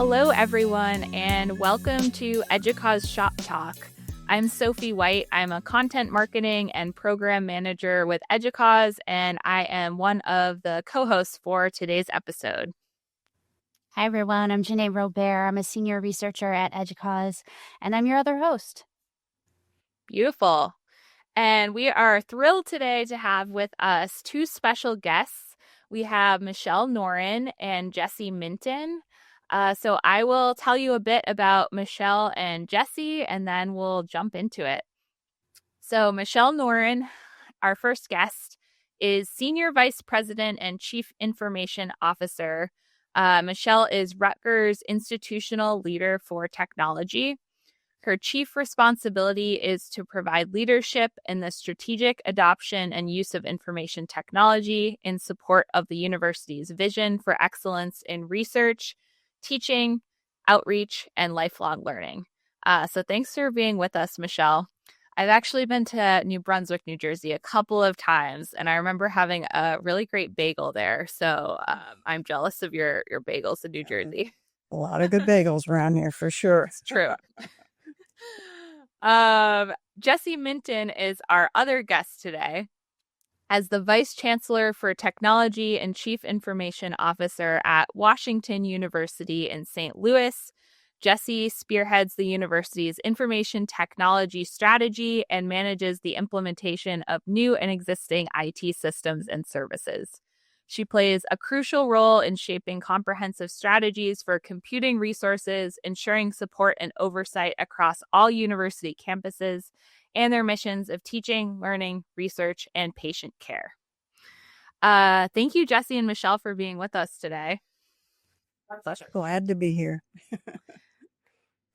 Hello, everyone, and welcome to EDUCAUSE Shop Talk. I'm Sophie White. I'm a content marketing and program manager with EDUCAUSE, and I am one of the co-hosts for today's episode. Hi, everyone. I'm Jenay Robert. I'm a senior researcher at EDUCAUSE, and I'm your other host. Beautiful. And we are thrilled today to have with us two special guests. We have Michele Norin and Jessie Minton. So I will tell you a bit about Michele and Jessie, and then we'll jump into it. So Michele Norin, our first guest, is Senior Vice President and Chief Information Officer. Michele is Rutgers Institutional Leader for Technology. Her chief responsibility is to provide leadership in the strategic adoption and use of information technology in support of the university's vision for excellence in research, teaching, outreach, and lifelong learning. So thanks for being with us, Michele. I've actually been to New Brunswick, New Jersey a couple of times, and I remember having a really great bagel there. So I'm jealous of your bagels in New Jersey. A lot of good bagels around here, for sure. It's true. Jessie Minton is our other guest today. As the Vice Chancellor for Technology and Chief Information Officer at Washington University in St. Louis, Jessie spearheads the university's information technology strategy and manages the implementation of new and existing IT systems and services. She plays a crucial role in shaping comprehensive strategies for computing resources, ensuring support and oversight across all university campuses, and their missions of teaching, learning, research, and patient care. Thank you, Jessie and Michele, for being with us today. My pleasure. Glad to be here.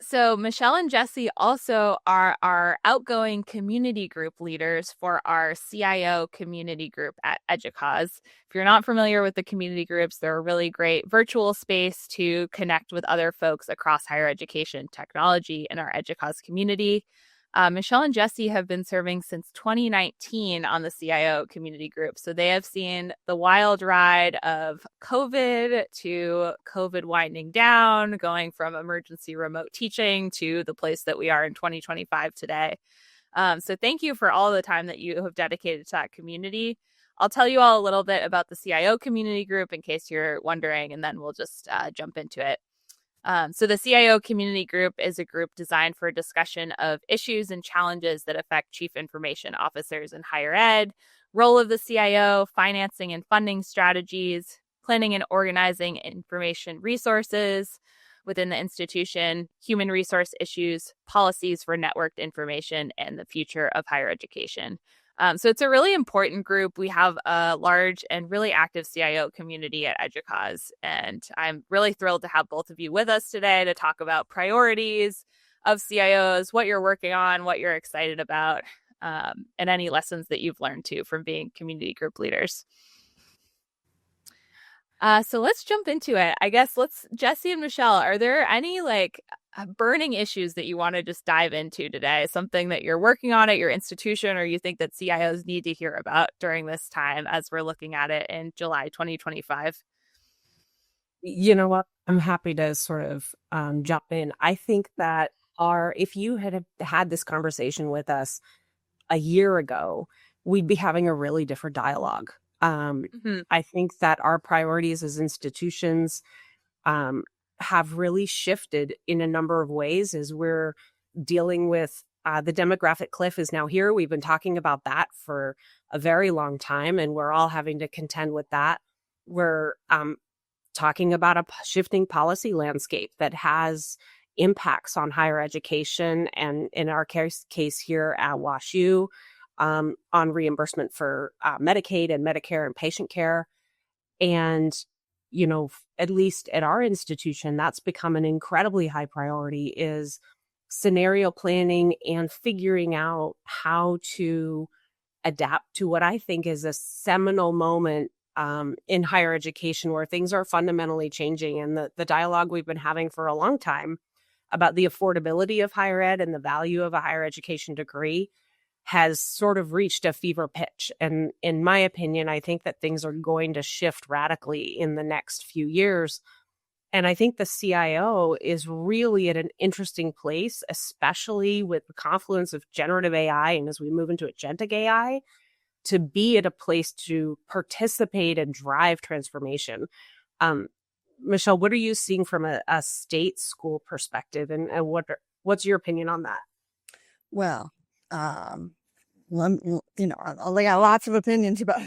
So Michele and Jessie also are our outgoing community group leaders for our CIO community group at EDUCAUSE. If you're not familiar with the community groups, they're a really great virtual space to connect with other folks across higher education technology in our EDUCAUSE community. Michele and Jessie have been serving since 2019 on the CIO community group. So they have seen the wild ride of COVID to COVID winding down, going from emergency remote teaching to the place that we are in 2025 today. So thank you for all the time that you have dedicated to that community. I'll tell you all a little bit about the CIO community group in case you're wondering, and then we'll just jump into it. So the CIO community group is a group designed for a discussion of issues and challenges that affect chief information officers in higher ed, role of the CIO, financing and funding strategies, planning and organizing information resources within the institution, human resource issues, policies for networked information, and the future of higher education. So it's a really important group. We have a large and really active CIO community at EDUCAUSE, and I'm really thrilled to have both of you with us today to talk about priorities of CIOs, what you're working on, what you're excited about, and any lessons that you've learned too from being community group leaders. So let's jump into it. I guess Jessie and Michele, are there any burning issues that you want to just dive into today? Something that you're working on at your institution or you think that CIOs need to hear about during this time as we're looking at it in July 2025? You know what? I'm happy to sort of jump in. I think that if you had this conversation with us a year ago, we'd be having a really different dialogue. I think that our priorities as institutions have really shifted in a number of ways as we're dealing with the demographic cliff is now here. We've been talking about that for a very long time, and we're all having to contend with that. We're talking about a shifting policy landscape that has impacts on higher education, and in our case here at WashU, on reimbursement for Medicaid and Medicare and patient care. And, you know, at least at our institution, that's become an incredibly high priority, is scenario planning and figuring out how to adapt to what I think is a seminal moment in higher education where things are fundamentally changing. And the dialogue we've been having for a long time about the affordability of higher ed and the value of a higher education degree has sort of reached a fever pitch. And in my opinion, I think that things are going to shift radically in the next few years. And I think the CIO is really at an interesting place, especially with the confluence of generative AI and as we move into agentic AI, to be at a place to participate and drive transformation. Um, Michele, what are you seeing from a state school perspective, and what's your opinion on that? Well, I got lots of opinions about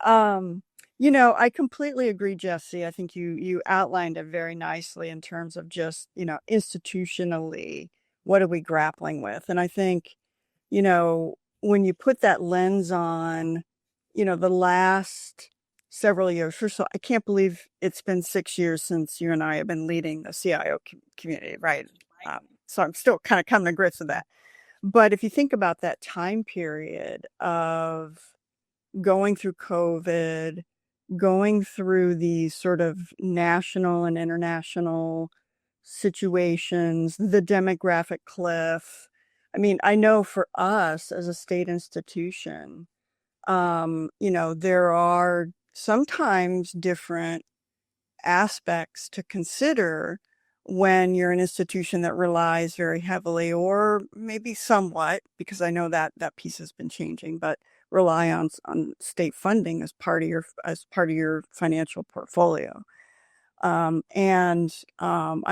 I completely agree, Jessie. I think you outlined it very nicely in terms of just, institutionally, what are we grappling with? And I think, when you put that lens on, the last several years, first of all, I can't believe it's been 6 years since you and I have been leading the CIO community, right? So I'm still kind of coming to grips with that. But if you think about that time period of going through COVID, going through these sort of national and international situations, the demographic cliff. I mean, I know for us as a state institution, there are sometimes different aspects to consider when you're an institution that relies very heavily, or maybe somewhat, because I know that that piece has been changing, but rely on state funding as part of your financial portfolio. I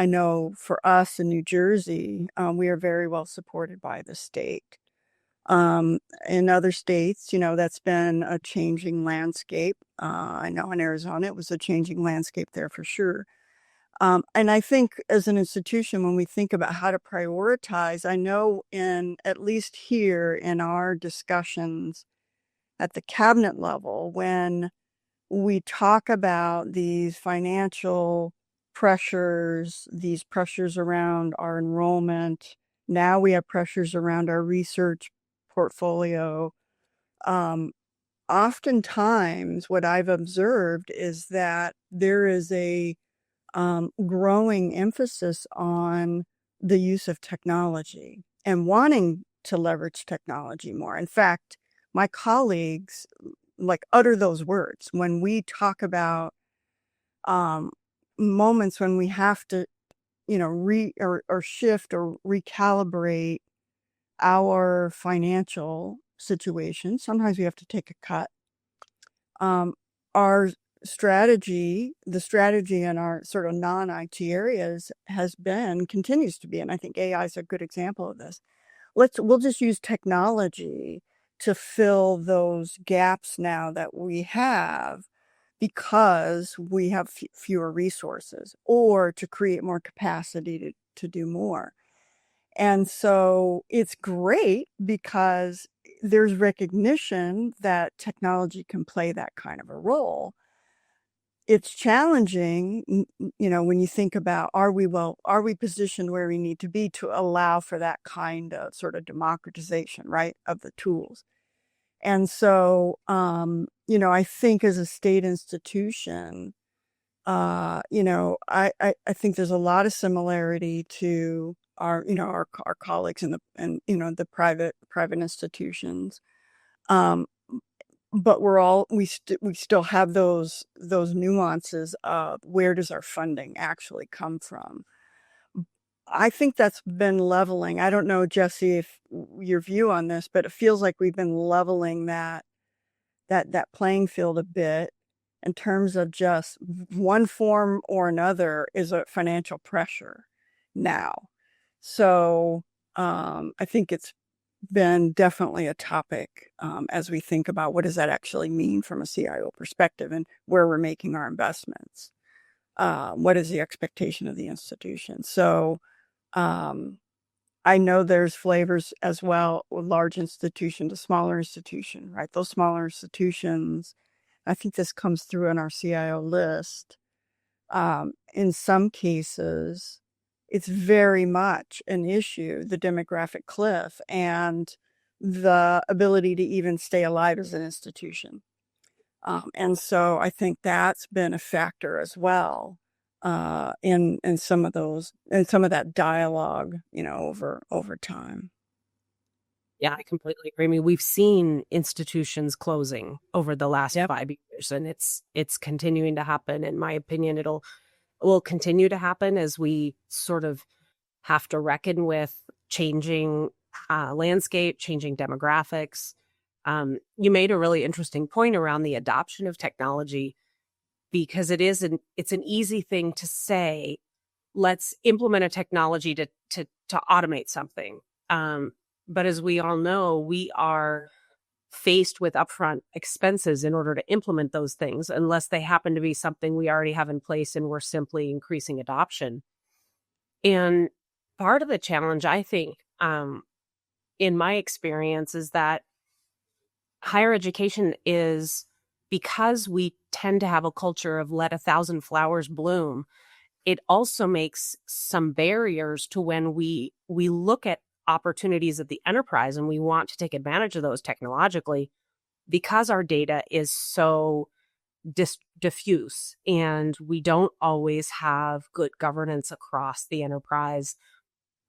know for us in New Jersey, we are very well supported by the state. In other states, that's been a changing landscape. I know in Arizona, it was a changing landscape there for sure. And I think as an institution, when we think about how to prioritize, I know at least here in our discussions at the cabinet level, when we talk about these financial pressures, these pressures around our enrollment, now we have pressures around our research portfolio. Oftentimes, what I've observed is that there is a growing emphasis on the use of technology and wanting to leverage technology more. In fact, my colleagues utter those words when we talk about moments when we have to, or shift or recalibrate our financial situation. Sometimes we have to take a cut. Our the strategy in our sort of non-IT areas continues to be, and I think AI is a good example of this. We'll just use technology to fill those gaps now that we have because we have fewer resources, or to create more capacity to do more. And so it's great because there's recognition that technology can play that kind of a role. It's challenging, when you think about, are we positioned where we need to be to allow for that kind of sort of democratization, right, of the tools? And so, I think as a state institution, I think there's a lot of similarity to our colleagues in the private institutions. But we still have those nuances of where does our funding actually come from. I think that's been leveling. I don't know, Jessie, if your view on this, but it feels like we've been leveling that playing field a bit in terms of just one form or another is a financial pressure now. So I think it's been definitely a topic as we think about what does that actually mean from a CIO perspective and where we're making our investments. What is the expectation of the institution? So I know there's flavors as well, with large institution to smaller institution, right? Those smaller institutions, I think this comes through in our CIO list. In some cases, it's very much an issue, the demographic cliff and the ability to even stay alive as an institution. And so I think that's been a factor as well in some of that dialogue, over time. Yeah, I completely agree. I mean, we've seen institutions closing over the last 5 years, and it's continuing to happen. In my opinion, it'll will continue to happen as we sort of have to reckon with changing landscape, changing demographics. You made a really interesting point around the adoption of technology, because it's an easy thing to say, let's implement a technology to automate something. But as we all know, we are faced with upfront expenses in order to implement those things, unless they happen to be something we already have in place and we're simply increasing adoption. And part of the challenge, I think, in my experience, is that higher education is, because we tend to have a culture of let 1,000 flowers bloom, it also makes some barriers to when we look at opportunities at the enterprise and we want to take advantage of those technologically, because our data is so diffuse and we don't always have good governance across the enterprise.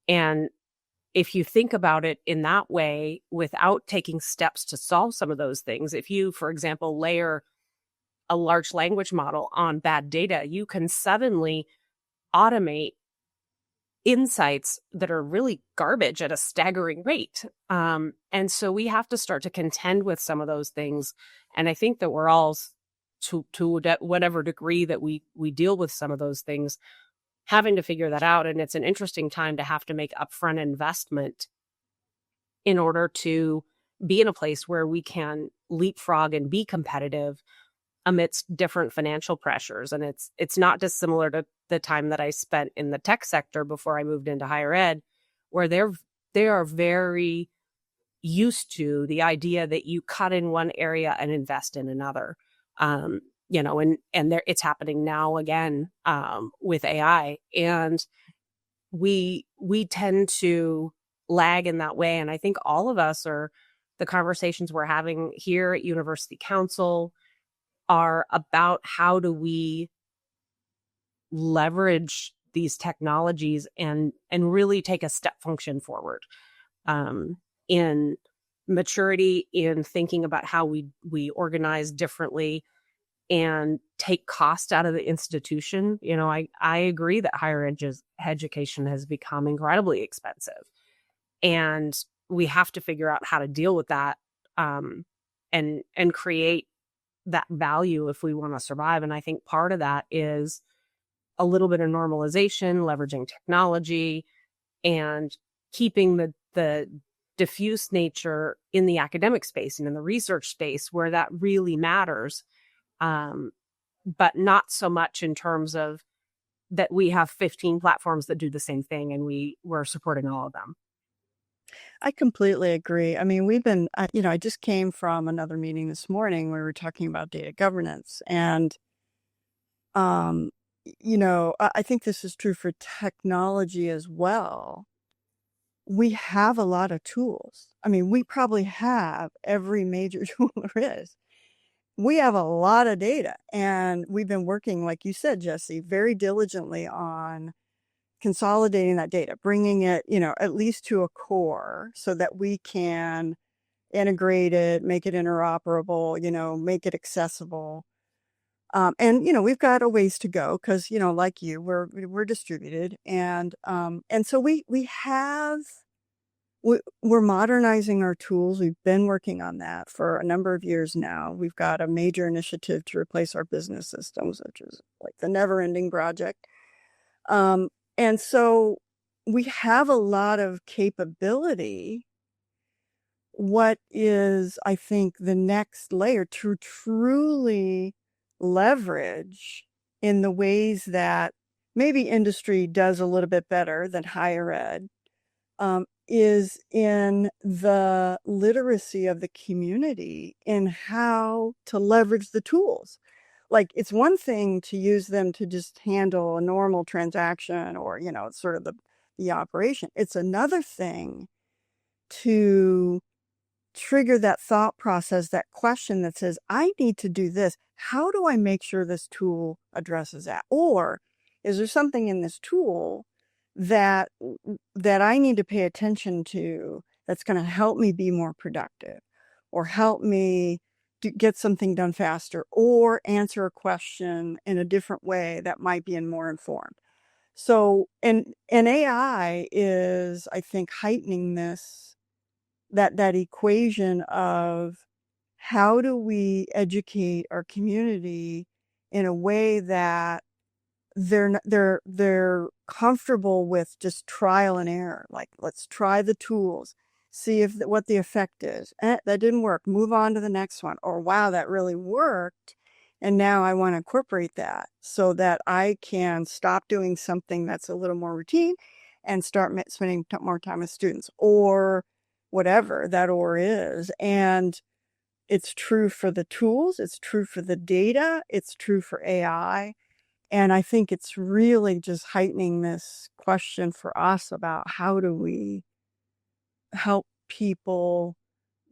And if you think about it in that way, without taking steps to solve some of those things, if you, for example, layer a large language model on bad data, you can suddenly automate insights that are really garbage at a staggering rate. And so we have to start to contend with some of those things. And I think that we're all, to whatever degree that we deal with some of those things, having to figure that out. And it's an interesting time to have to make upfront investment in order to be in a place where we can leapfrog and be competitive amidst different financial pressures. And it's not dissimilar to the time that I spent in the tech sector before I moved into higher ed, where they are very used to the idea that you cut in one area and invest in another. It's happening now again with AI, and we tend to lag in that way. And I think all of us, are the conversations we're having here at University Council, are about how do we leverage these technologies and really take a step function forward in maturity, in thinking about how we organize differently and take cost out of the institution. I agree that higher education has become incredibly expensive, and we have to figure out how to deal with that and create that value if we want to survive. And I think part of that is a little bit of normalization, leveraging technology, and keeping the diffuse nature in the academic space and in the research space where that really matters. But not so much in terms of that we have 15 platforms that do the same thing and we're supporting all of them. I completely agree. I mean, I just came from another meeting this morning where we were talking about data governance. And, I think this is true for technology as well. We have a lot of tools. I mean, we probably have every major tool there is. We have a lot of data, and we've been working, like you said, Jessie, very diligently on consolidating that data, bringing it, at least to a core so that we can integrate it, make it interoperable, make it accessible. And we've got a ways to go because, like you, we're distributed. And so we're modernizing our tools. We've been working on that for a number of years now. We've got a major initiative to replace our business systems, which is like the never-ending project. And so we have a lot of capability. What is, I think, the next layer to truly leverage in the ways that maybe industry does a little bit better than higher ed, is in the literacy of the community in how to leverage the tools. Like, it's one thing to use them to just handle a normal transaction or, sort of the operation. It's another thing to trigger that thought process, that question that says, I need to do this. How do I make sure this tool addresses that? Or is there something in this tool that I need to pay attention to that's going to help me be more productive or help me get something done faster or answer a question in a different way that might be more informed. So, and AI is, I think, heightening that equation of how do we educate our community in a way that they're comfortable with just trial and error. Like, let's try the tools, see what the effect is. That didn't work. Move on to the next one. Or wow, that really worked. And now I want to incorporate that so that I can stop doing something that's a little more routine and start spending more time with students or whatever that or is. And it's true for the tools. It's true for the data. It's true for AI. And I think it's really just heightening this question for us about how do we help people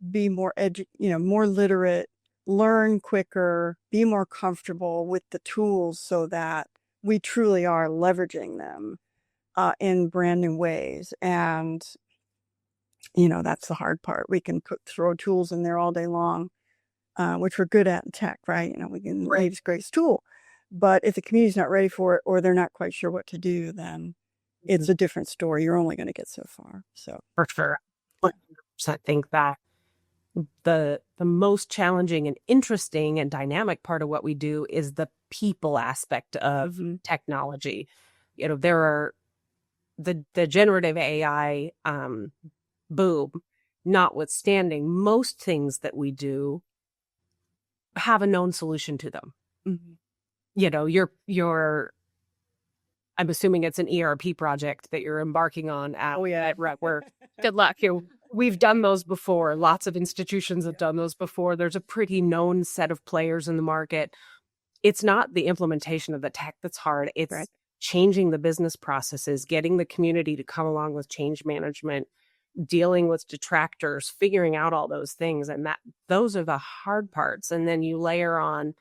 be more more literate, learn quicker, be more comfortable with the tools so that we truly are leveraging them in brand new ways. And, that's the hard part. We can throw tools in there all day long, which we're good at in tech, right? We can latest greatest tool. But if the community's not ready for it or they're not quite sure what to do, then it's a different story. You're only going to get so far. So for sure, 100% think that the most challenging and interesting and dynamic part of what we do is the people aspect of technology. There are the generative AI boom notwithstanding, most things that we do have a known solution to them. I'm assuming it's an ERP project that you're embarking on at Where good luck. We've done those before. Lots of institutions have done those before. There's a pretty known set of players in the market. It's not the implementation of the tech that's hard. It's changing the business processes, getting the community to come along with change management, dealing with detractors, figuring out all those things. And those are the hard parts. And then you layer on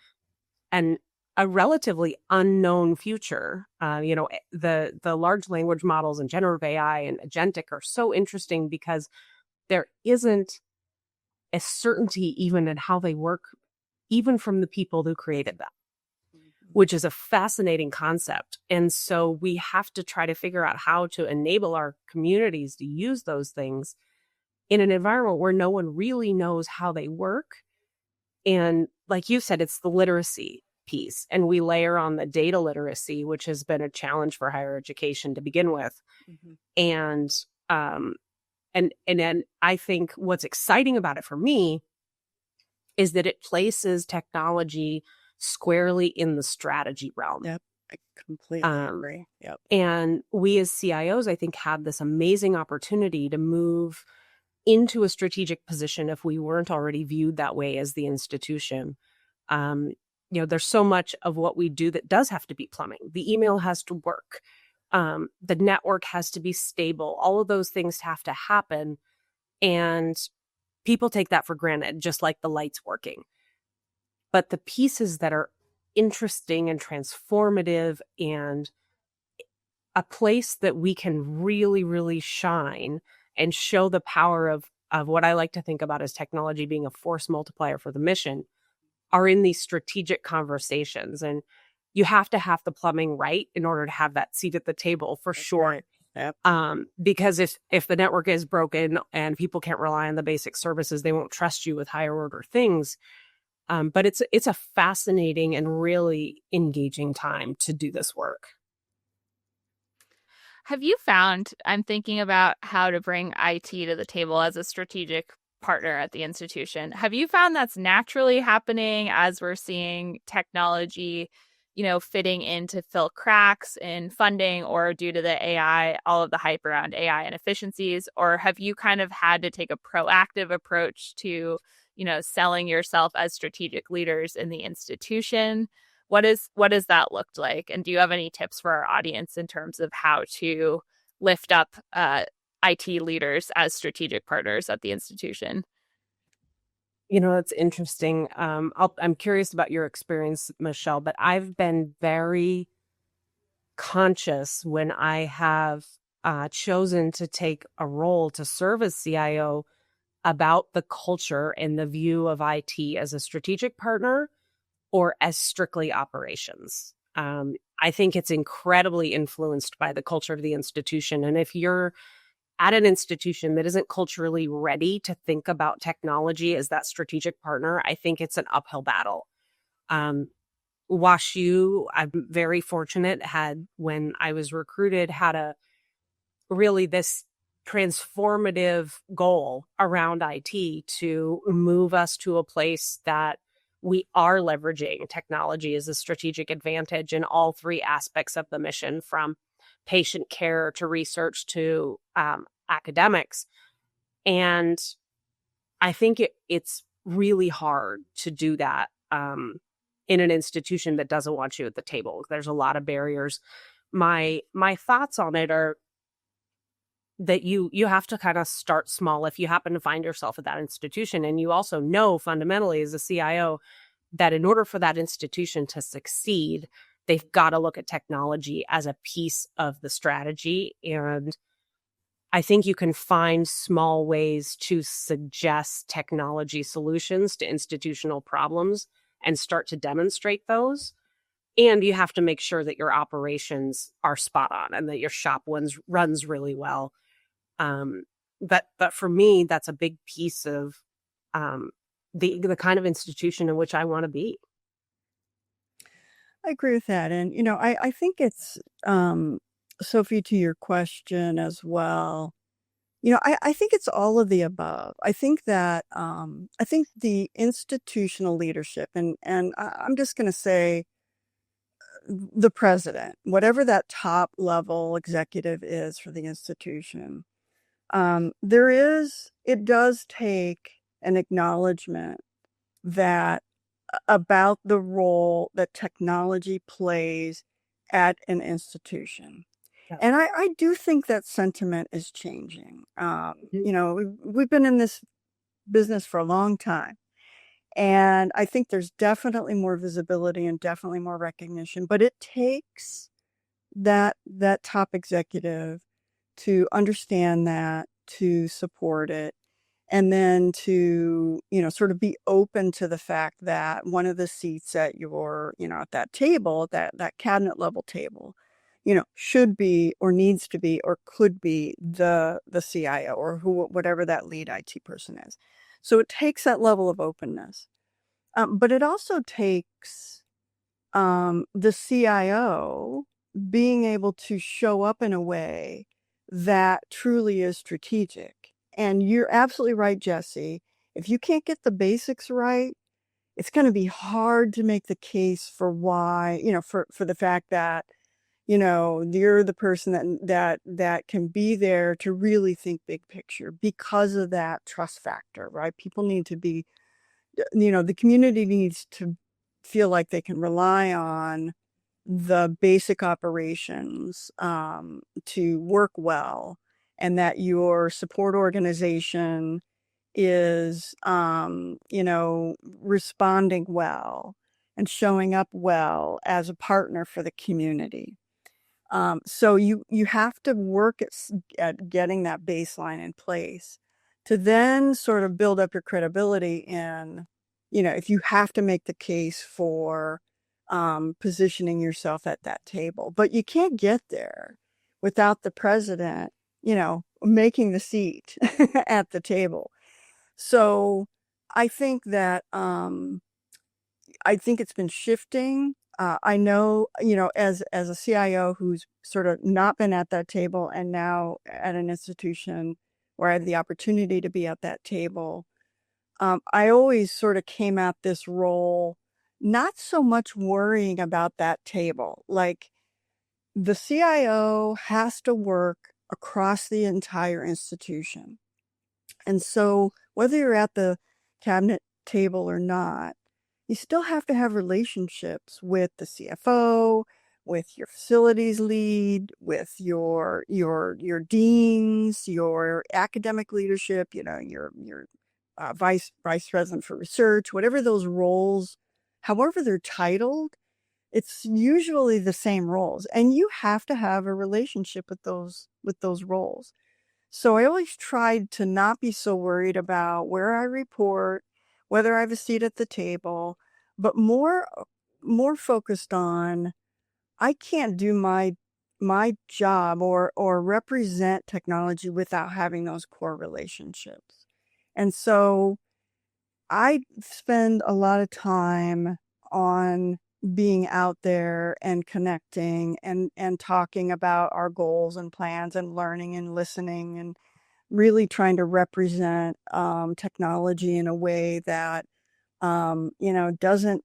a relatively unknown future. The large language models and generative AI and agentic are so interesting because there isn't a certainty even in how they work, even from the people who created them, which is a fascinating concept. And so we have to try to figure out how to enable our communities to use those things in an environment where no one really knows how they work. And like you said, it's the literacy piece. And we layer on the data literacy, which has been a challenge for higher education to begin with. And then I think what's exciting about it for me is that it places technology squarely in the strategy realm. Yep, I completely agree. Yep. And we as CIOs, I think, had this amazing opportunity to move into a strategic position if we weren't already viewed that way as the institution. There's so much of what we do that does have to be plumbing. The email has to work. The network has to be stable. All of those things have to happen. And people take that for granted, just like the lights working. But the pieces that are interesting and transformative and a place that we can really, really shine and show the power of what I like to think about as technology being a force multiplier for the mission are in these strategic conversations. And you have to have the plumbing right in order to have that seat at the table for sure. Yep. Because if the network is broken and people can't rely on the basic services, they won't trust you with higher order things. But it's a fascinating and really engaging time to do this work. Have you found, I'm thinking about how to bring IT to the table as a strategic partner at the institution. Have you found that's naturally happening as we're seeing technology, fitting in to fill cracks in funding or due to the AI, all of the hype around AI and efficiencies? Or have you kind of had to take a proactive approach to selling yourself as strategic leaders in the institution? What does that look like? And do you have any tips for our audience in terms of how to lift up IT leaders as strategic partners at the institution? It's interesting. I'm curious about your experience, Michele, but I've been very conscious when I have chosen to take a role to serve as CIO about the culture and the view of IT as a strategic partner or as strictly operations. I think it's incredibly influenced by the culture of the institution. And if you're at an institution that isn't culturally ready to think about technology as that strategic partner, I think it's an uphill battle. WashU, I'm very fortunate, when I was recruited, had a really this transformative goal around IT to move us to a place that we are leveraging technology as a strategic advantage in all three aspects of the mission, from patient care to research to academics. And I think it's really hard to do that in an institution that doesn't want you at the table. There's a lot of barriers. My thoughts on it are that you have to kind of start small if you happen to find yourself at that institution. And you also know fundamentally as a CIO that in order for that institution to succeed, they've got to look at technology as a piece of the strategy. And I think you can find small ways to suggest technology solutions to institutional problems and start to demonstrate those. And you have to make sure that your operations are spot on and that your shop runs really well. But for me, that's a big piece of the kind of institution in which I want to be. I agree with that. And, I think it's, Sophie, to your question as well, I think it's all of the above. I think that, I think the institutional leadership, and I'm just going to say the president, whatever that top level executive is for the institution, it does take an acknowledgement that about the role that technology plays at an institution. Yeah. And I do think that sentiment is changing. We've been in this business for a long time. And I think there's definitely more visibility and definitely more recognition, but it takes that top executive to understand that, to support it, and then to, sort of be open to the fact that one of the seats at your, at that table, that cabinet level table, should be or needs to be or could be the CIO or whatever that lead IT person is. So it takes that level of openness. But it also takes the CIO being able to show up in a way that truly is strategic. And you're absolutely right, Jessie. If you can't get the basics right, it's going to be hard to make the case for why, for the fact that, you're the person that can be there to really think big picture because of that trust factor, right? People need to be, the community needs to feel like they can rely on the basic operations to work well, and that your support organization is, responding well and showing up well as a partner for the community. So you have to work at getting that baseline in place to then sort of build up your credibility in, if you have to make the case for positioning yourself at that table. But you can't get there without the president, making the seat at the table. So I think that I think it's been shifting. I know, as a CIO who's sort of not been at that table and now at an institution where I have the opportunity to be at that table, I always sort of came at this role not so much worrying about that table. Like, the CIO has to work across the entire institution. And so whether you're at the cabinet table or not, you still have to have relationships with the CFO, with your facilities lead, with your deans, your academic leadership, your vice president for research, whatever those roles, however they're titled, it's usually the same roles, and you have to have a relationship with those roles. So I always tried to not be so worried about where I report, whether I have a seat at the table, but more focused on I can't do my job or represent technology without having those core relationships. And so I spend a lot of time on being out there and connecting and talking about our goals and plans and learning and listening and really trying to represent technology in a way that doesn't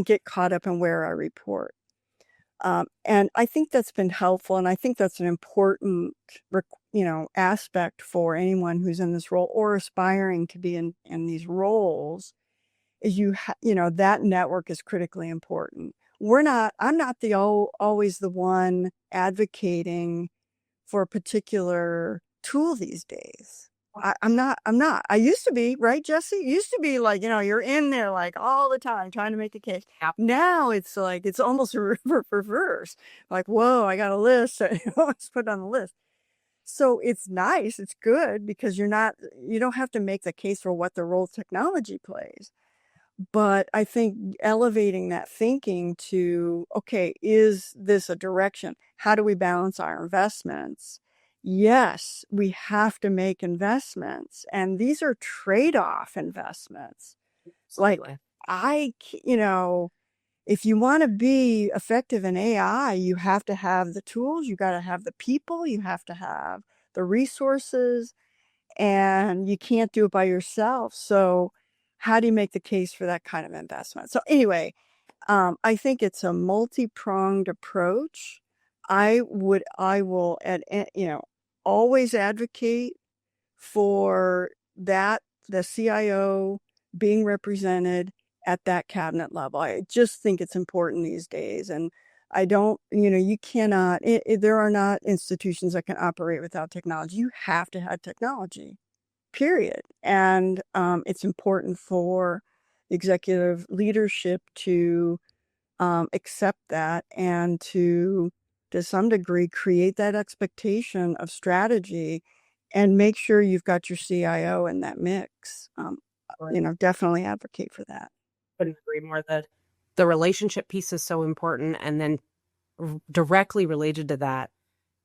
get caught up in where I report. And I think that's been helpful, and I think that's an important, aspect for anyone who's in this role or aspiring to be in these roles. Is that network is critically important. I'm not always the one advocating for a particular tool these days. I'm not. I used to be, right, Jessie? Used to be like, you're in there like all the time trying to make a case. Yep. Now it's like, it's almost a reverse. Like, whoa, I got a list. Let's put it on the list. So it's nice. It's good because you don't have to make the case for what the role technology plays. But I think elevating that thinking to, okay, is this a direction? How do we balance our investments? Yes, we have to make investments. And these are trade-off investments. Like, if you want to be effective in AI, you have to have the tools, you got to have the people, you have to have the resources, and you can't do it by yourself. So how do you make the case for that kind of investment? So anyway, I think it's a multi-pronged approach. I will always advocate for the CIO being represented at that cabinet level. I just think it's important these days. And I don't, you cannot, there are not institutions that can operate without technology. You have to have technology, period. And it's important for executive leadership to accept that and to some degree, create that expectation of strategy and make sure you've got your CIO in that mix. Definitely advocate for that. Couldn't agree more that the relationship piece is so important. And then directly related to that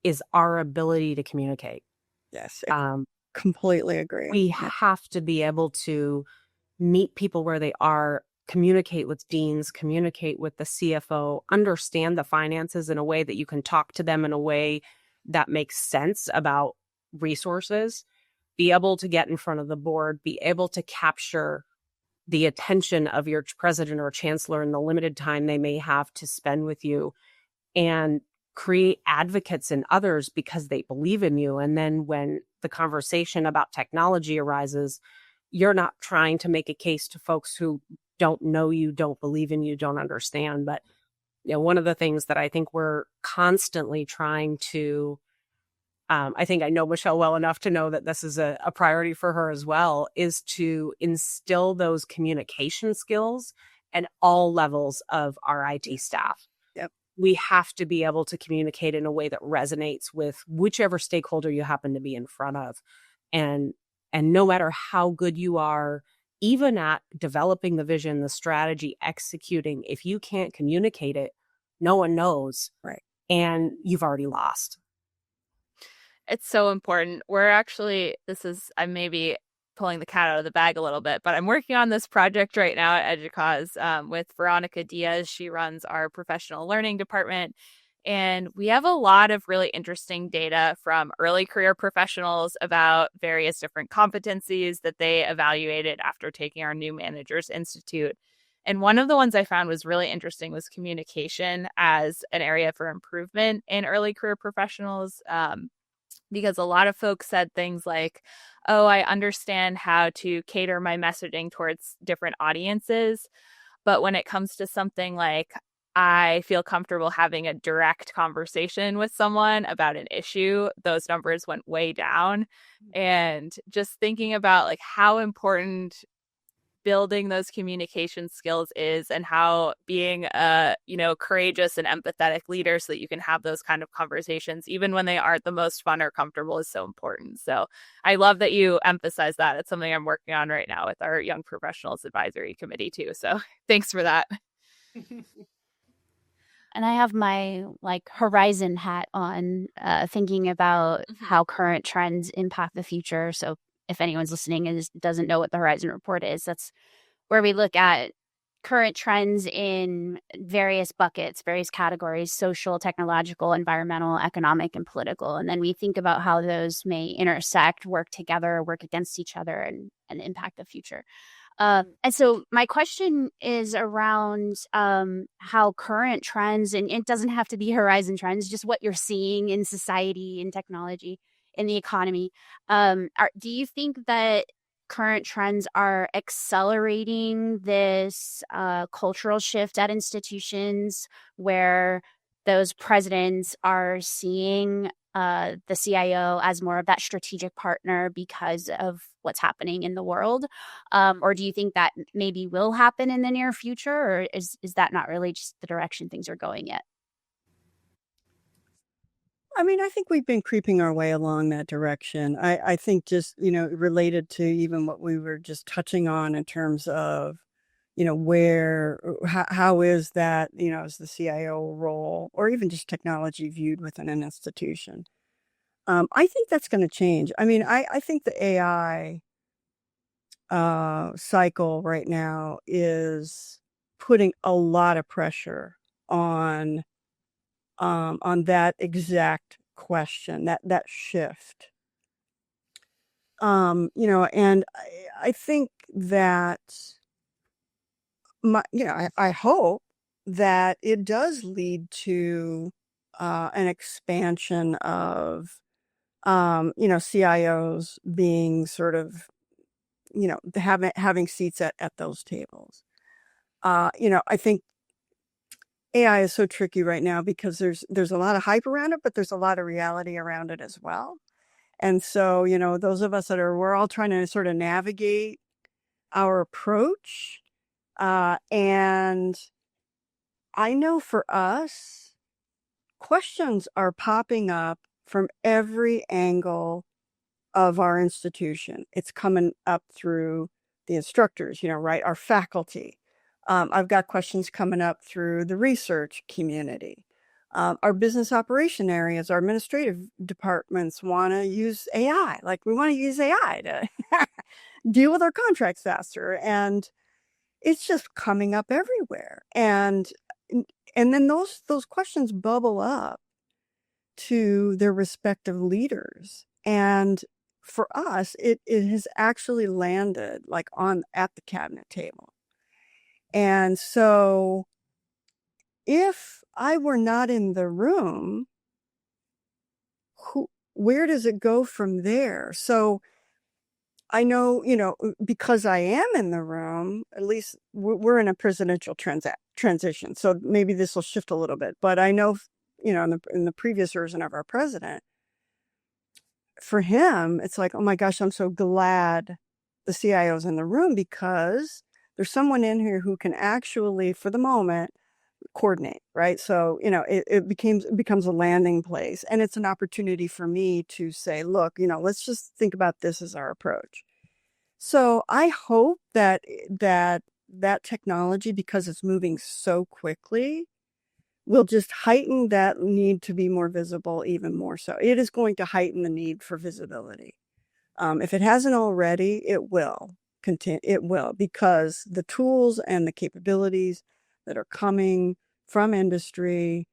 is our ability to communicate. Yes. Completely agree. We have to be able to meet people where they are, communicate with deans, communicate with the CFO, understand the finances in a way that you can talk to them in a way that makes sense about resources, be able to get in front of the board, be able to capture the attention of your president or chancellor in the limited time they may have to spend with you, and create advocates in others because they believe in you. And then when the conversation about technology arises, you're not trying to make a case to folks who don't know you, don't believe in you, don't understand. But one of the things that I think we're constantly trying to, I think I know Michele well enough to know that this is a priority for her as well, is to instill those communication skills at all levels of our IT staff. Yep. We have to be able to communicate in a way that resonates with whichever stakeholder you happen to be in front of. And no matter how good you are, even at developing the vision, the strategy, executing, if you can't communicate it, no one knows. Right. And you've already lost. It's so important. I'm maybe pulling the cat out of the bag a little bit, but I'm working on this project right now at EDUCAUSE with Veronica Diaz. She runs our professional learning department. And we have a lot of really interesting data from early career professionals about various different competencies that they evaluated after taking our new managers institute. And one of the ones I found was really interesting was communication as an area for improvement in early career professionals. Because a lot of folks said things like, oh, I understand how to cater my messaging towards different audiences. But when it comes to something like, I feel comfortable having a direct conversation with someone about an issue, those numbers went way down. And just thinking about like how important building those communication skills is, and how being a, courageous and empathetic leader so that you can have those kind of conversations, even when they aren't the most fun or comfortable, is so important. So I love that you emphasize that. It's something I'm working on right now with our Young Professionals Advisory Committee too. So thanks for that. And I have my horizon hat on, thinking about how current trends impact the future. So if anyone's listening and doesn't know what the Horizon Report is, that's where we look at current trends in various buckets, various categories: social, technological, environmental, economic, and political. And then we think about how those may intersect, work together, work against each other, and impact the future. And so my question is around how current trends, and it doesn't have to be horizon trends, just what you're seeing in society, in technology, in the economy. Do you think that current trends are accelerating this cultural shift at institutions, where those presidents are seeing the CIO as more of that strategic partner because of what's happening in the world? Or do you think that maybe will happen in the near future, or is that not really just the direction things are going yet? I mean, I think we've been creeping our way along that direction. I think just, related to even what we were just touching on in terms of, how is that, is the CIO role, or even just technology viewed within an institution? I think that's going to change. I mean, I think the AI cycle right now is putting a lot of pressure on that exact question, that shift. And I think that I hope that it does lead to an expansion of CIOs being sort of, having seats at those tables. I think AI is so tricky right now because there's a lot of hype around it, but there's a lot of reality around it as well. And so, those of us we're all trying to sort of navigate our approach. And I know for us, questions are popping up from every angle of our institution. It's coming up through the instructors, right? Our faculty. I've got questions coming up through the research community. Our business operation areas, our administrative departments want to use AI. Like, we want to use AI to deal with our contracts faster. And it's just coming up everywhere. And then those questions bubble up to their respective leaders. And for us, it has actually landed at the cabinet table. And so if I were not in the room, where does it go from there? So I know, because I am in the room, at least we're in a presidential transition. So maybe this will shift a little bit. But I know, in the previous version of our president, for him, it's like, oh my gosh, I'm so glad the CIO's in the room, because there's someone in here who can actually, for the moment, coordinate, right? So, it becomes a landing place, and it's an opportunity for me to say, look, let's just think about this as our approach. So I hope that technology, because it's moving so quickly, will just heighten that need to be more visible even more so. It is going to heighten the need for visibility. If it hasn't already, it will continue. It will, because the tools and the capabilities that are coming from industry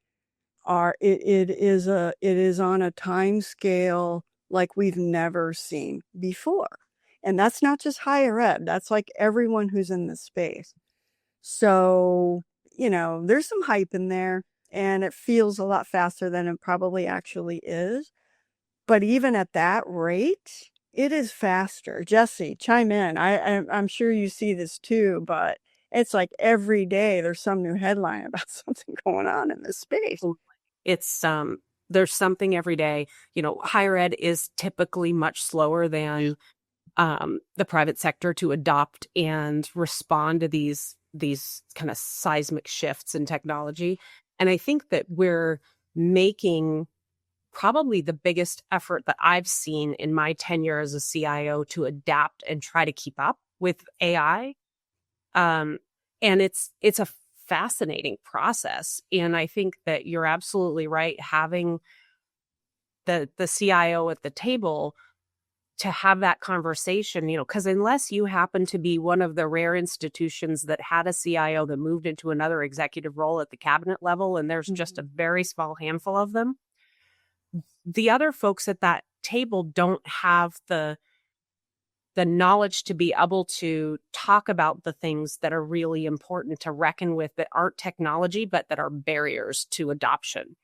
it is on a time scale like we've never seen before. And that's not just higher ed. That's like everyone who's in this space. So, there's some hype in there, and it feels a lot faster than it probably actually is. But even at that rate, it is faster. Jessie, chime in. I'm sure you see this too, but it's like every day there's some new headline about something going on in this space. It's there's something every day. Higher ed is typically much slower than the private sector to adopt and respond to these kind of seismic shifts in technology. And I think that we're making probably the biggest effort that I've seen in my tenure as a CIO to adapt and try to keep up with AI. And it's a fascinating process. And I think that you're absolutely right. Having the CIO at the table to have that conversation, because unless you happen to be one of the rare institutions that had a CIO that moved into another executive role at the cabinet level, and there's just a very small handful of them, the other folks at that table don't have the knowledge to be able to talk about the things that are really important to reckon with, that aren't technology, but that are barriers to adoption.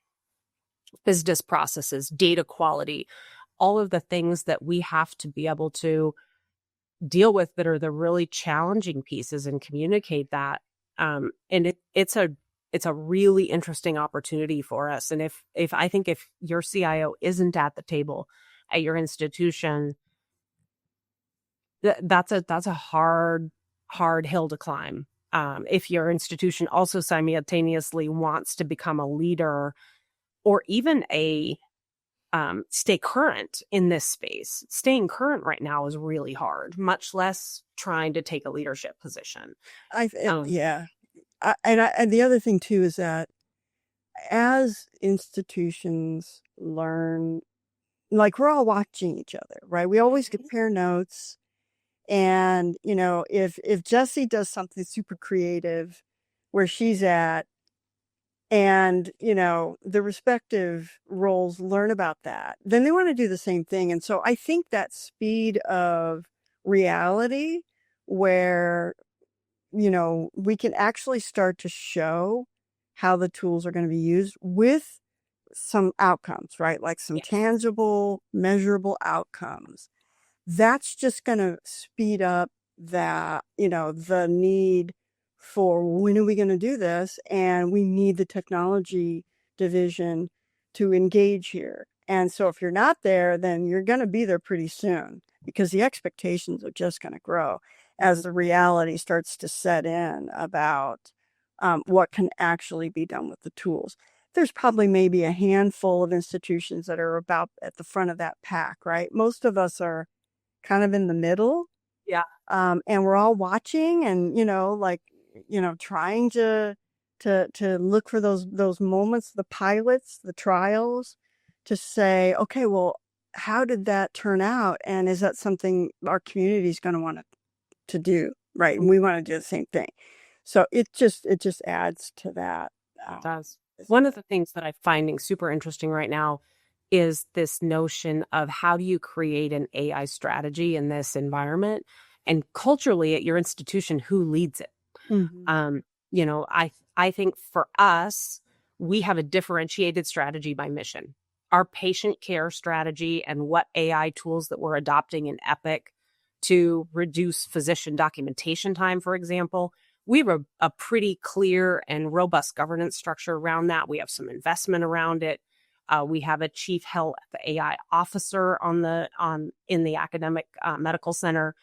Business processes, data quality, all of the things that we have to be able to deal with that are the really challenging pieces and communicate that. And it's a really interesting opportunity for us. And if I think if your CIO isn't at the table at your institution, that's a hard hill to climb. If your institution also simultaneously wants to become a leader or even stay current in this space, staying current right now is really hard, much less trying to take a leadership position. Yeah. And the other thing too is that as institutions learn, like we're all watching each other, right? We always compare notes. And, if Jessie does something super creative where she's at, and, the respective roles learn about that, then they want to do the same thing. And so I think that speed of reality where, we can actually start to show how the tools are going to be used with some outcomes, right? Like some tangible, measurable outcomes. That's just going to speed up that, the need for when are we going to do this? And we need the technology division to engage here. And so if you're not there, then you're going to be there pretty soon because the expectations are just going to grow as the reality starts to set in about what can actually be done with the tools. There's probably maybe a handful of institutions that are about at the front of that pack, right? Most of us are kind of in the middle. Yeah. And we're all watching and, trying to look for those moments, the pilots, the trials, to say, okay, well, how did that turn out? And is that something our community is going to want to do? Right. And we want to do the same thing. So it just adds to that. It does. One of the things that I'm finding super interesting right now is this notion of how do you create an AI strategy in this environment, and culturally at your institution, who leads it? Mm-hmm. I think for us, we have a differentiated strategy by mission. Our patient care strategy and what AI tools that we're adopting in Epic to reduce physician documentation time, for example, we have a pretty clear and robust governance structure around that. We have some investment around it. We have a chief health AI officer in the academic medical center.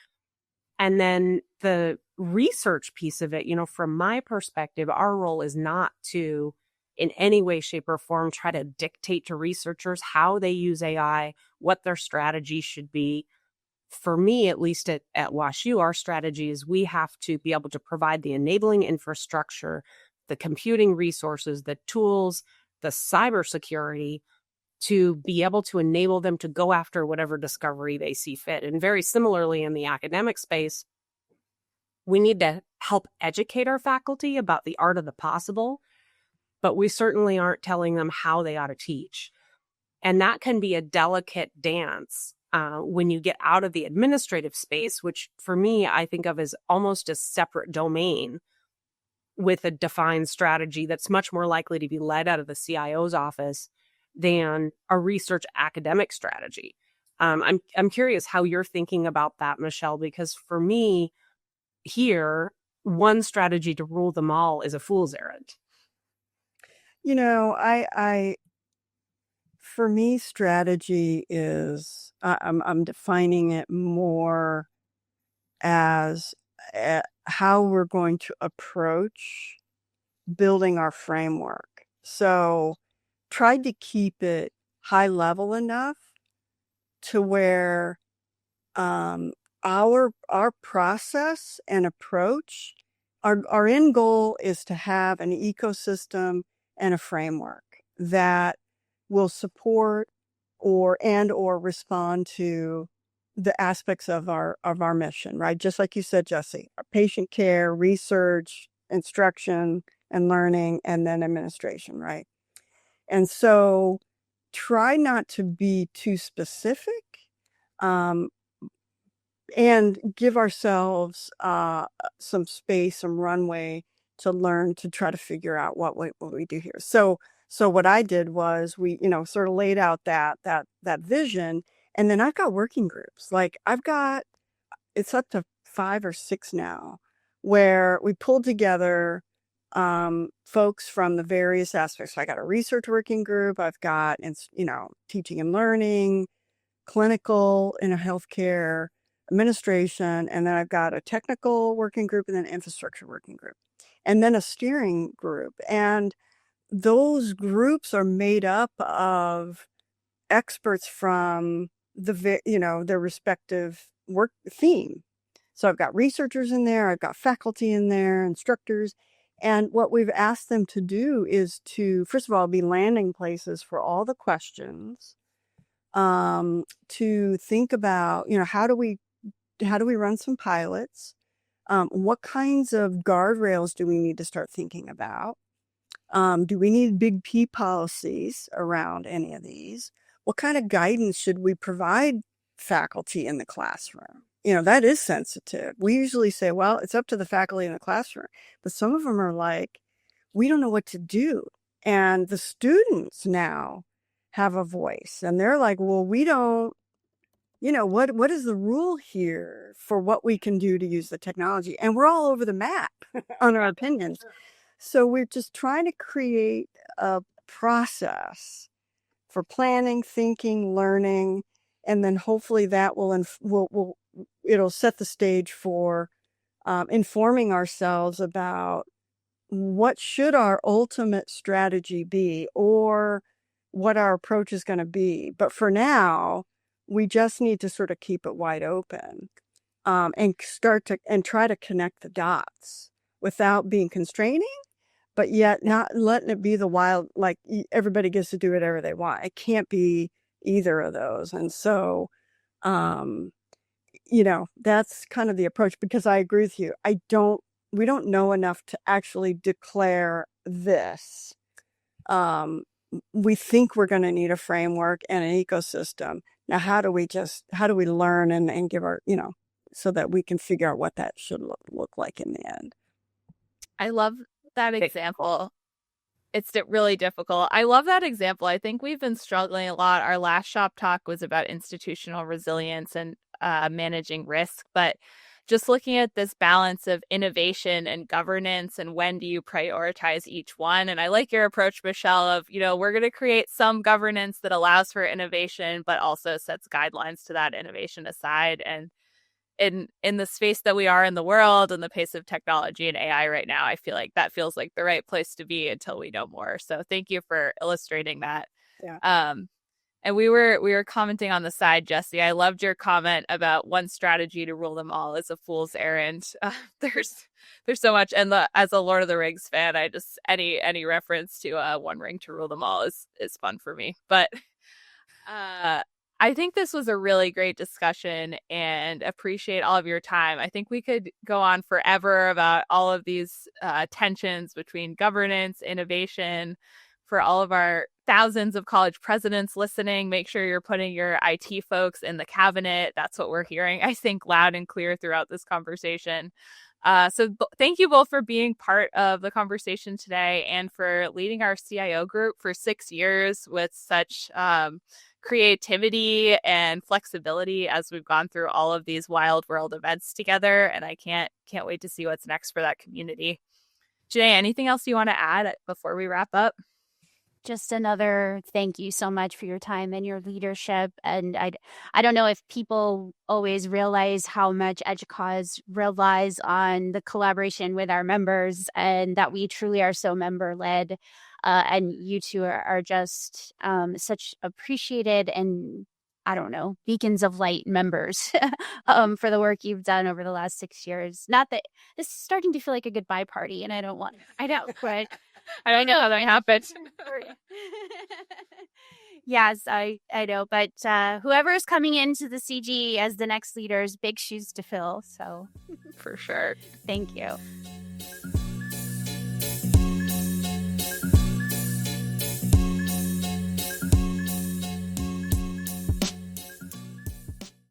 And then the research piece of it, from my perspective, our role is not to in any way, shape, or form try to dictate to researchers how they use AI, what their strategy should be. For me, at least at WashU, our strategy is we have to be able to provide the enabling infrastructure, the computing resources, the tools, the cybersecurity to be able to enable them to go after whatever discovery they see fit. And very similarly in the academic space, we need to help educate our faculty about the art of the possible, but we certainly aren't telling them how they ought to teach. And that can be a delicate dance when you get out of the administrative space, which for me, I think of as almost a separate domain with a defined strategy that's much more likely to be led out of the CIO's office than a research academic strategy. I'm curious how you're thinking about that, Michele, because for me here, one strategy to rule them all is a fool's errand. For me, strategy is, I'm defining it more as how we're going to approach building our framework. So tried to keep it high level enough to where our process and approach, our end goal is to have an ecosystem and a framework that will support or respond to the aspects of our mission, right? Just like you said, Jessie, patient care, research, instruction and learning, and then administration, right? And so try not to be too specific, and give ourselves some space, some runway to learn, to try to figure out what we do here. So what I did was we, sort of laid out that vision, and then I've got working groups. Like it's up to 5 or 6 now, where we pulled together folks from the various aspects. So I got a research working group. I've got, teaching and learning, clinical in a healthcare, administration, and then I've got a technical working group and then infrastructure working group, and then a steering group. And those groups are made up of experts from their respective work theme. So I've got researchers in there, I've got faculty in there, instructors. And what we've asked them to do is to, first of all, be landing places for all the questions, to think about, how do we run some pilots? What kinds of guardrails do we need to start thinking about? Do we need big P policies around any of these? What kind of guidance should we provide faculty in the classroom? That is sensitive. We usually say, well, it's up to the faculty in the classroom. But some of them are like, we don't know what to do. And the students now have a voice. And they're like, well, we don't, what is the rule here for what we can do to use the technology? And we're all over the map on our opinions. So we're just trying to create a process for planning, thinking, learning, and then hopefully that it'll set the stage for informing ourselves about what should our ultimate strategy be, or what our approach is going to be. But for now, we just need to sort of keep it wide open, and try to connect the dots without being constraining, but yet not letting it be the wild, like everybody gets to do whatever they want. It can't be either of those. And so, that's kind of the approach, because I agree with you. We don't know enough to actually declare this. We think we're going to need a framework and an ecosystem. Now, how do we learn and give our, so that we can figure out what that should look like in the end? I love that example. It's really difficult. I love that example. I think we've been struggling a lot. Our last shop talk was about institutional resilience and managing risk, but just looking at this balance of innovation and governance, and when do you prioritize each one? And I like your approach, Michele, of, we're going to create some governance that allows for innovation, but also sets guidelines to that innovation aside. And in the space that we are in the world and the pace of technology and AI right now, I feel like that feels like the right place to be until we know more. So thank you for illustrating that. Yeah. And we were commenting on the side, Jessie. I loved your comment about one strategy to rule them all is a fool's errand. There's so much, and as a Lord of the Rings fan, I just any reference to One Ring to rule them all is fun for me. But I think this was a really great discussion, and appreciate all of your time. I think we could go on forever about all of these tensions between governance, innovation. For all of our thousands of college presidents listening, make sure you're putting your IT folks in the cabinet. That's what we're hearing, I think, loud and clear throughout this conversation. So thank you both for being part of the conversation today, and for leading our CIO group for 6 years with such creativity and flexibility as we've gone through all of these wild world events together. And I can't wait to see what's next for that community. Jenay, anything else you want to add before we wrap up? just another thank you so much for your time and your leadership. And I don't know if people always realize how much EDUCAUSE relies on the collaboration with our members, and that we truly are so member led. And you two are just such appreciated and, I don't know, beacons of light members for the work you've done over the last 6 years. Not that this is starting to feel like a goodbye party, and I know, but I don't know how that happened. Yes, I know. But whoever is coming into the CG as the next leaders, big shoes to fill. So For sure. thank you.